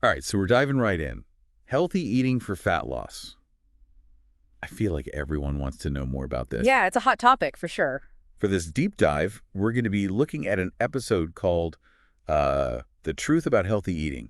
All right, so we're diving right in. Healthy eating for fat loss. I feel like everyone wants to know more about this. Yeah, it's a hot topic for sure. For this deep dive, we're going to be looking at an episode called The Truth About Healthy Eating,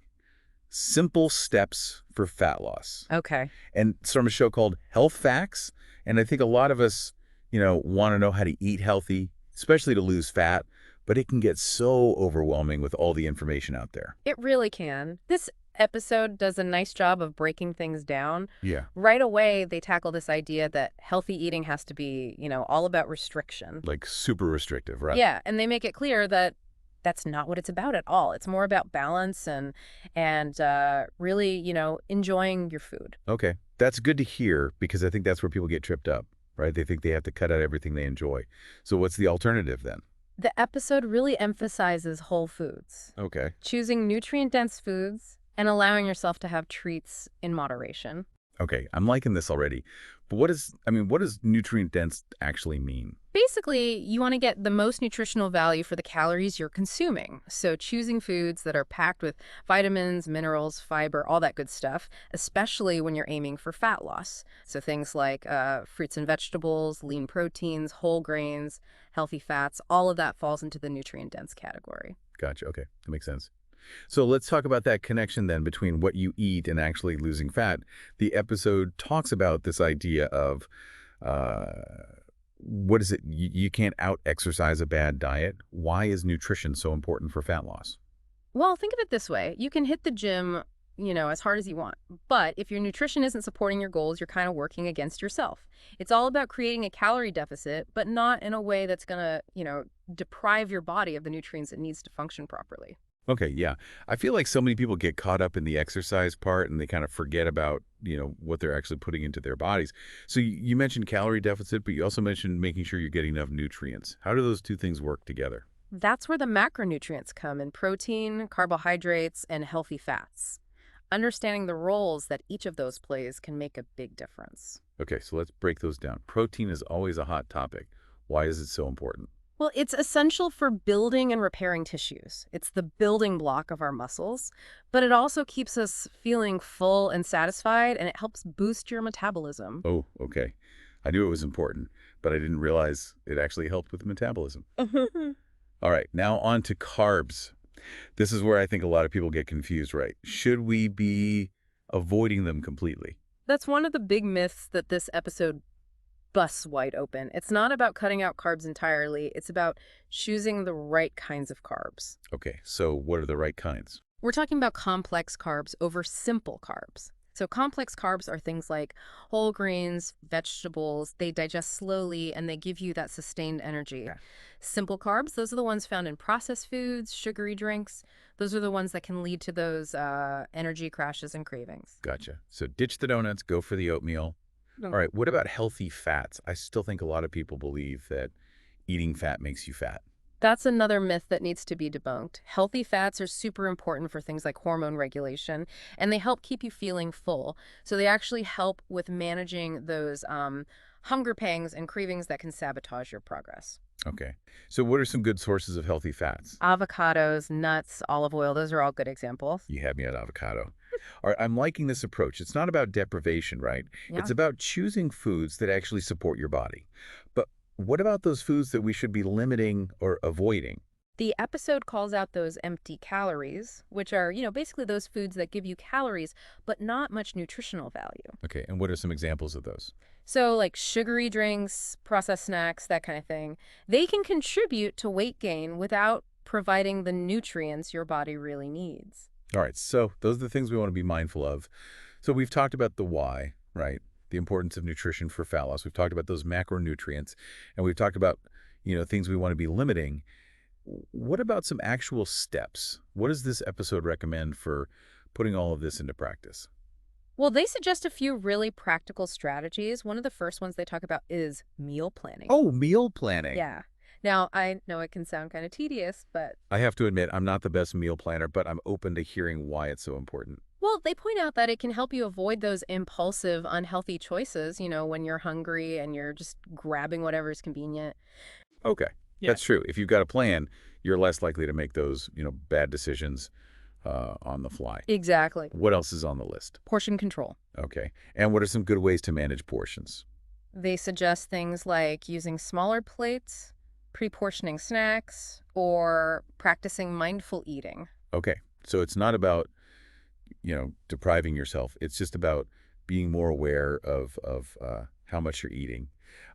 Simple Steps for Fat Loss. Okay. And it's from a show called Health Facts. And I think a lot of us, want to know how to eat healthy, especially to lose fat, but it can get so overwhelming with all the information out there. It really can. This episode does a nice job of breaking things down. Yeah. Right away, they tackle this idea that healthy eating has to be, all about restriction. Like super restrictive, right? Yeah, and they make it clear that that's not what it's about at all. It's more about balance and really, enjoying your food. Okay. That's good to hear because I think that's where people get tripped up, right? They think they have to cut out everything they enjoy. So what's the alternative then? The episode really emphasizes whole foods, Okay. choosing nutrient-dense foods and allowing yourself to have treats in moderation. Okay. I'm liking this already. But what does nutrient dense actually mean? Basically, you want to get the most nutritional value for the calories you're consuming. So choosing foods that are packed with vitamins, minerals, fiber, all that good stuff, especially when you're aiming for fat loss. So things like fruits and vegetables, lean proteins, whole grains, healthy fats, all of that falls into the nutrient-dense category. Gotcha. Okay. That makes sense. So let's talk about that connection then between what you eat and actually losing fat. The episode talks about this idea of uh, what is it? You can't out-exercise a bad diet. Why is nutrition so important for fat loss? Well, think of it this way. You can hit the gym, as hard as you want. But if your nutrition isn't supporting your goals, you're kind of working against yourself. It's all about creating a calorie deficit, but not in a way that's going to, deprive your body of the nutrients it needs to function properly. Okay, yeah. I feel like so many people get caught up in the exercise part and they kind of forget about, what they're actually putting into their bodies. So you mentioned calorie deficit, but you also mentioned making sure you're getting enough nutrients. How do those two things work together? That's where the macronutrients come in protein, carbohydrates, and healthy fats. Understanding the roles that each of those plays can make a big difference. Okay, so let's break those down. Protein is always a hot topic. Why is it so important? Well, it's essential for building and repairing tissues. It's the building block of our muscles, but it also keeps us feeling full and satisfied, and it helps boost your metabolism. Oh, okay. I knew it was important, but I didn't realize it actually helped with metabolism. All right, now on to carbs. This is where I think a lot of people get confused, right? Should we be avoiding them completely? That's one of the big myths that this episode busts wide open. It's not about cutting out carbs entirely, it's about choosing the right kinds of carbs. Okay, so what are the right kinds? We're talking about complex carbs over simple carbs. So complex carbs are things like whole grains, vegetables. They digest slowly and they give you that sustained energy. Yeah. Simple carbs, those are the ones found in processed foods, sugary drinks. Those are the ones that can lead to those energy crashes and cravings. Gotcha. So ditch the donuts, go for the oatmeal. Mm. All right, what about healthy fats? I still think a lot of people believe that eating fat makes you fat. That's another myth that needs to be debunked. Healthy fats are super important for things like hormone regulation, and they help keep you feeling full. So they actually help with managing those hunger pangs and cravings that can sabotage your progress. Okay. So what are some good sources of healthy fats? Avocados, nuts, olive oil, those are all good examples. You had me at avocado. All right, I'm liking this approach. It's not about deprivation, right? Yeah. It's about choosing foods that actually support your body. But what about those foods that we should be limiting or avoiding? The episode calls out those empty calories, which are, basically those foods that give you calories, but not much nutritional value. Okay, and what are some examples of those? So like sugary drinks, processed snacks, that kind of thing, they can contribute to weight gain without providing the nutrients your body really needs. All right, so those are the things we want to be mindful of. So we've talked about the why, right? The importance of nutrition for fat loss. We've talked about those macronutrients, and we've talked about, things we want to be limiting. What about some actual steps? What does this episode recommend for putting all of this into practice? Well, they suggest a few really practical strategies. One of the first ones they talk about is meal planning. Oh, meal planning. Yeah. Now, I know it can sound kind of tedious, but I have to admit, I'm not the best meal planner, but I'm open to hearing why it's so important. well, they point out that it can help you avoid those impulsive, unhealthy choices, when you're hungry and you're just grabbing whatever's convenient. Okay, Yeah. that's true. If you've got a plan, you're less likely to make those, bad decisions on the fly. Exactly. What else is on the list? Portion control. Okay. And what are some good ways to manage portions? They suggest things like using smaller plates, pre-portioning snacks, or practicing mindful eating. Okay. So it's not about, depriving yourself. It's just about being more aware of how much you're eating.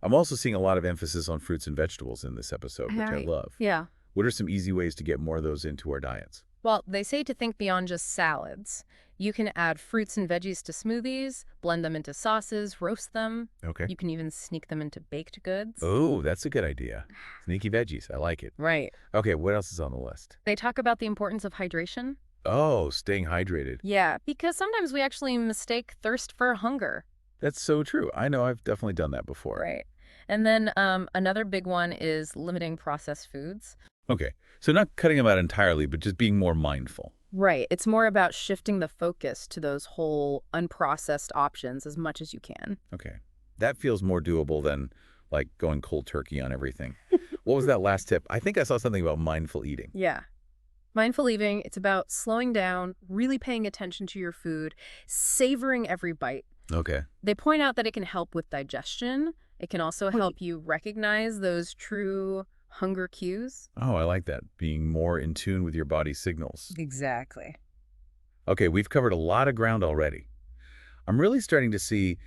I'm also seeing a lot of emphasis on fruits and vegetables in this episode, which I Right. love. Yeah. What are some easy ways to get more of those into our diets? Well, they say to think beyond just salads. You can add fruits and veggies to smoothies, blend them into sauces, roast them. Okay. You can even sneak them into baked goods. Oh, that's a good idea. Sneaky veggies. I like it. Right. Okay, what else is on the list? They talk about the importance of hydration. Oh, staying hydrated. Yeah, because sometimes we actually mistake thirst for hunger. That's so true. I know I've definitely done that before. Right. And then another big one is limiting processed foods. Okay, so not cutting them out entirely, but just being more mindful. Right. It's more about shifting the focus to those whole unprocessed options as much as you can. Okay, that feels more doable than like going cold turkey on everything. What was that last tip? I think I saw something about mindful eating. Yeah. Mindful eating, it's about slowing down, really paying attention to your food, savoring every bite. Okay. They point out that it can help with digestion. It can also help you recognize those true hunger cues. Oh, I like that. Being more in tune with your body's signals. Exactly. Okay, we've covered a lot of ground already. I'm really starting to see,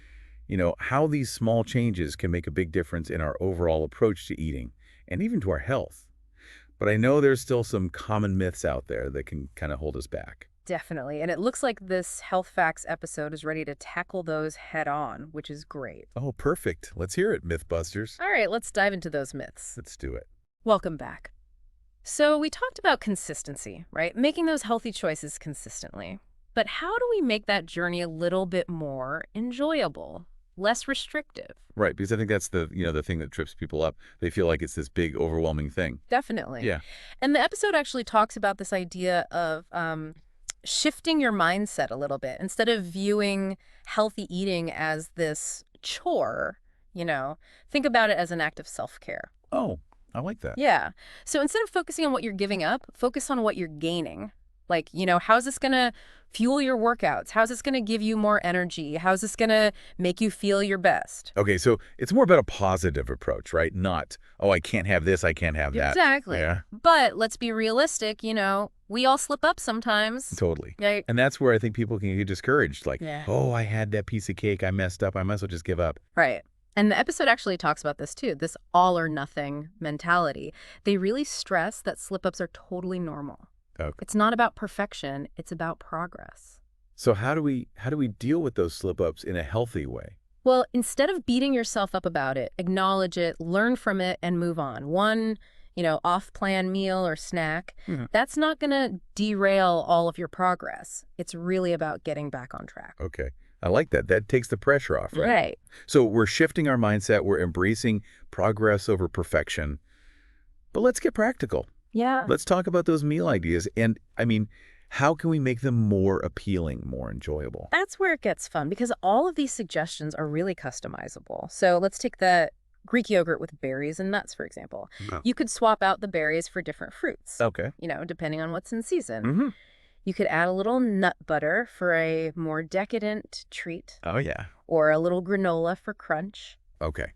how these small changes can make a big difference in our overall approach to eating and even to our health. But I know there's still some common myths out there that can kind of hold us back. Definitely. And it looks like this Health Facts episode is ready to tackle those head on, which is great. Oh, perfect. Let's hear it, Mythbusters. All right, let's dive into those myths. Let's do it. Welcome back. So we talked about consistency, right? Making those healthy choices consistently. But how do we make that journey a little bit more enjoyable, less restrictive? Right, because I think that's the thing that trips people up. They feel like it's this big, overwhelming thing. Definitely. Yeah. And the episode actually talks about this idea of shifting your mindset a little bit. Instead of viewing healthy eating as this chore, think about it as an act of self-care. Oh, I like that. Yeah. So instead of focusing on what you're giving up, focus on what you're gaining. Like, how's this going to fuel your workouts? How's this going to give you more energy? How's this going to make you feel your best? Okay, so it's more about a positive approach, right? Not, oh, I can't have this, I can't have that. Exactly. Yeah, But let's be realistic, we all slip up sometimes. totally. Right. And that's where I think people can get discouraged. Like, Yeah. oh, I had that piece of cake, I messed up, I might as well just give up. Right. And the episode actually talks about this too, this all or nothing mentality. They really stress that slip-ups are totally normal. Okay. It's not about perfection, it's about progress. So how do we deal with those slip-ups in a healthy way? Well, instead of beating yourself up about it, acknowledge it, learn from it, and move on. One, off-plan meal or snack, that's not going to derail all of your progress. It's really about getting back on track. Okay. I like that. That takes the pressure off, right? Right. So we're shifting our mindset. We're embracing progress over perfection. But let's get practical. Yeah. Let's talk about those meal ideas. And, how can we make them more appealing, more enjoyable? That's where it gets fun because all of these suggestions are really customizable. So let's take the Greek yogurt with berries and nuts, for example. Oh. You could swap out the berries for different fruits, Okay. depending on what's in season. Mm-hmm. You could add a little nut butter for a more decadent treat, Oh, yeah. or a little granola for crunch. Okay.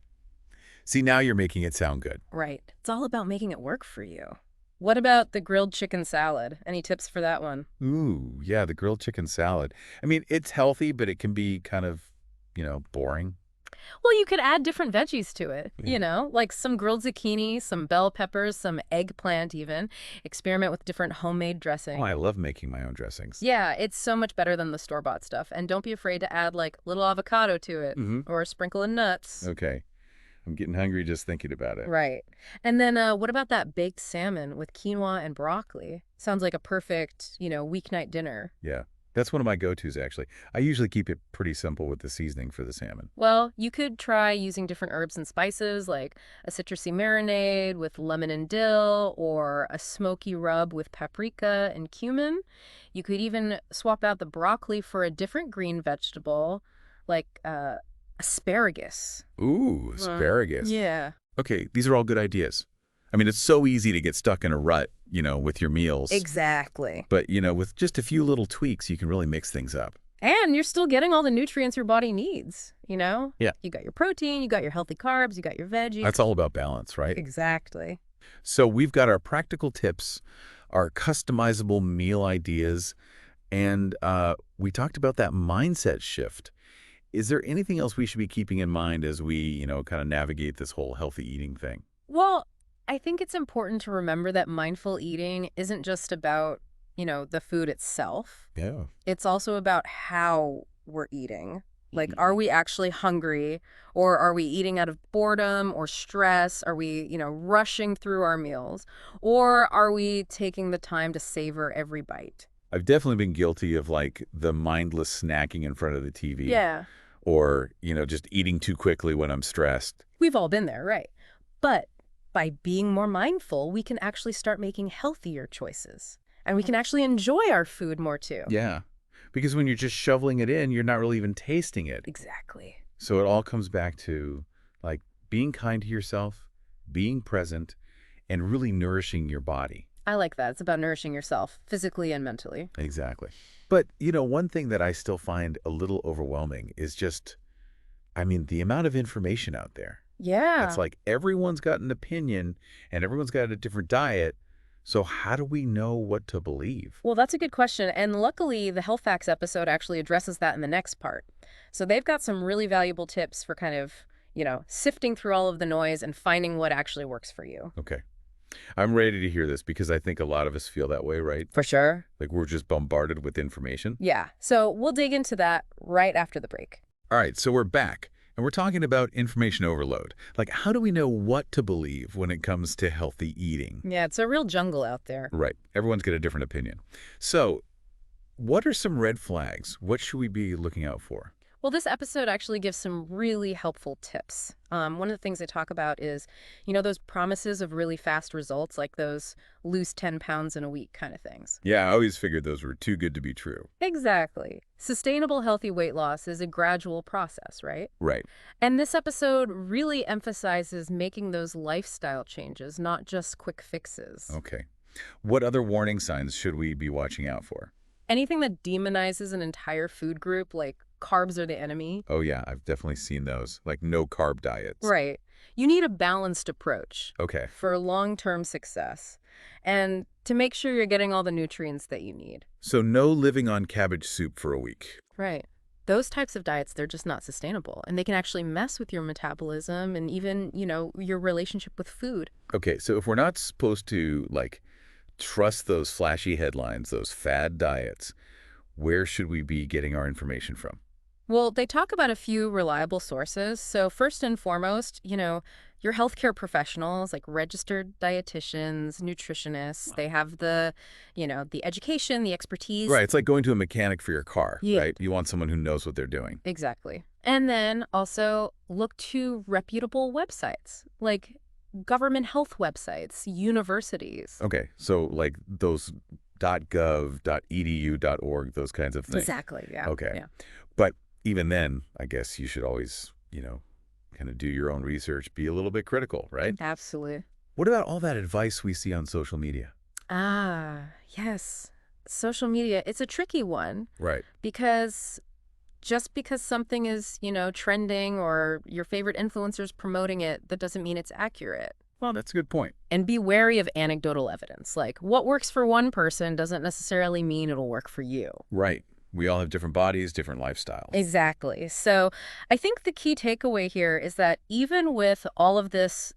See, now you're making it sound good. Right. It's all about making it work for you. What about the grilled chicken salad? Any tips for that one? Ooh, yeah, the grilled chicken salad. It's healthy, but it can be kind of, boring. Well, you could add different veggies to it, Yeah. like some grilled zucchini, some bell peppers, some eggplant even. Experiment with different homemade dressing. Oh, I love making my own dressings. Yeah, it's so much better than the store-bought stuff. And don't be afraid to add like little avocado to it Mm-hmm. or a sprinkle of nuts. Okay. I'm getting hungry just thinking about it. Right. And then what about that baked salmon with quinoa and broccoli? Sounds like a perfect, weeknight dinner. Yeah. That's one of my go-tos, actually. I usually keep it pretty simple with the seasoning for the salmon. Well, you could try using different herbs and spices like a citrusy marinade with lemon and dill or a smoky rub with paprika and cumin. You could even swap out the broccoli for a different green vegetable like asparagus. Ooh, asparagus. Yeah. Okay, these are all good ideas. I mean, it's so easy to get stuck in a rut, with your meals. Exactly. But, with just a few little tweaks, you can really mix things up. And you're still getting all the nutrients your body needs, Yeah. You got your protein, you got your healthy carbs, you got your veggies. That's all about balance, right? Exactly. So we've got our practical tips, our customizable meal ideas, and we talked about that mindset shift. Is there anything else we should be keeping in mind as we, kind of navigate this whole healthy eating thing? Well, I think it's important to remember that mindful eating isn't just about, the food itself. Yeah. It's also about how we're eating. Like, are we actually hungry, or are we eating out of boredom or stress? Are we, rushing through our meals, or are we taking the time to savor every bite? I've definitely been guilty of like the mindless snacking in front of the TV. Yeah. Or, just eating too quickly when I'm stressed. We've all been there, right? But by being more mindful, we can actually start making healthier choices. And we can actually enjoy our food more too. Yeah. Because when you're just shoveling it in, you're not really even tasting it. Exactly. So it all comes back to like being kind to yourself, being present, and really nourishing your body. I like that. It's about nourishing yourself physically and mentally. Exactly. But, one thing that I still find a little overwhelming is just, the amount of information out there. Yeah. It's like everyone's got an opinion and everyone's got a different diet. So how do we know what to believe? Well, that's a good question. And luckily, the Health Facts episode actually addresses that in the next part. So they've got some really valuable tips for kind of, sifting through all of the noise and finding what actually works for you. Okay. I'm ready to hear this because I think a lot of us feel that way, right? For sure. Like we're just bombarded with information. Yeah. So we'll dig into that right after the break. All right, so we're back, and we're talking about information overload. Like, how do we know what to believe when it comes to healthy eating? Yeah, it's a real jungle out there. Right. Everyone's got a different opinion. So, what are some red flags? What should we be looking out for? Well, this episode actually gives some really helpful tips. One of the things they talk about is, those promises of really fast results, like those lose 10 pounds in a week kind of things. Yeah, I always figured those were too good to be true. Exactly. Sustainable healthy weight loss is a gradual process, right? Right. And this episode really emphasizes making those lifestyle changes, not just quick fixes. Okay. What other warning signs should we be watching out for? Anything that demonizes an entire food group, like carbs are the enemy. Oh, yeah, I've definitely seen those, like no-carb diets. Right. You need a balanced approach Okay. for long-term success and to make sure you're getting all the nutrients that you need. So no living on cabbage soup for a week. Right. Those types of diets, they're just not sustainable, and they can actually mess with your metabolism and even, your relationship with food. Okay, so if we're not supposed to, like, trust those flashy headlines, those fad diets, where should we be getting our information from? Well, they talk about a few reliable sources. So first and foremost, your healthcare professionals like registered dietitians, nutritionists, they have the education, the expertise. Right, it's like going to a mechanic for your car, Yeah. right? You want someone who knows what they're doing. Exactly. And then also look to reputable websites like government health websites, universities. Okay, so like those .gov, .edu, .org, those kinds of things. Exactly, yeah. Okay. Yeah. But even then, I guess you should always, kind of do your own research, be a little bit critical, right? Absolutely. What about all that advice we see on social media? Ah, yes. Social media, it's a tricky one Right. because just because something is, trending or your favorite influencer's promoting it, that doesn't mean it's accurate. Well, that's a good point. And be wary of anecdotal evidence. Like, what works for one person doesn't necessarily mean it'll work for you. Right. We all have different bodies, different lifestyles. Exactly. So I think the key takeaway here is that even with all of this,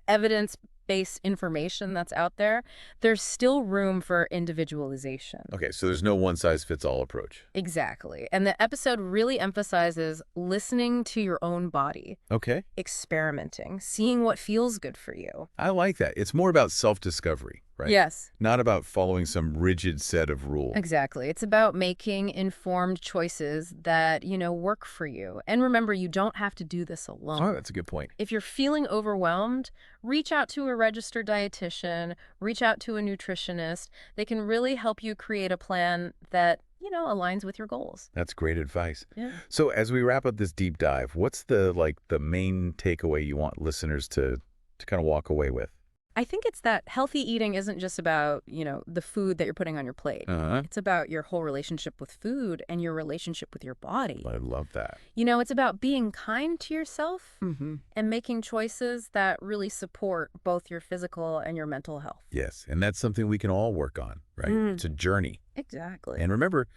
evidence-based information that's out there, there's still room for individualization. Okay, so there's no one-size-fits-all approach. Exactly. And the episode really emphasizes listening to your own body, Okay. experimenting, seeing what feels good for you. I like that. It's more about self-discovery, right? Yes, Not about following some rigid set of rules. exactly. It's about making informed choices that, work for you. And remember, you don't have to do this alone. Oh, that's a good point. If you're feeling overwhelmed, reach out to a registered dietitian, reach out to a nutritionist. They can really help you create a plan that, aligns with your goals. That's great advice. Yeah. So as we wrap up this deep dive, what's the main takeaway you want listeners to kind of walk away with? I think it's that healthy eating isn't just about, the food that you're putting on your plate. Uh-huh. It's about your whole relationship with food and your relationship with your body. I love that. It's about being kind to yourself Mm-hmm. and making choices that really support both your physical and your mental health. Yes, and that's something we can all work on, right? Mm, It's a journey. exactly. And remember,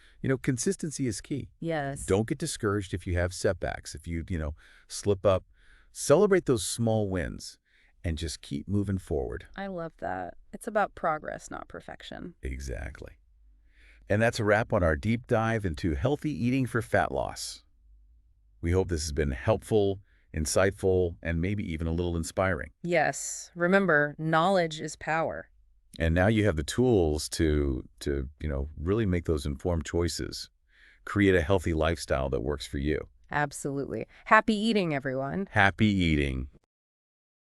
consistency is key. Yes, Don't get discouraged if you have setbacks, if you, slip up. Celebrate those small wins and just keep moving forward. I love that. It's about progress, not perfection. Exactly. And that's a wrap on our deep dive into healthy eating for fat loss. We hope this has been helpful, insightful, and maybe even a little inspiring. Yes, remember, knowledge is power. And now you have the tools to really make those informed choices, create a healthy lifestyle that works for you. Absolutely. Happy eating, everyone. Happy eating.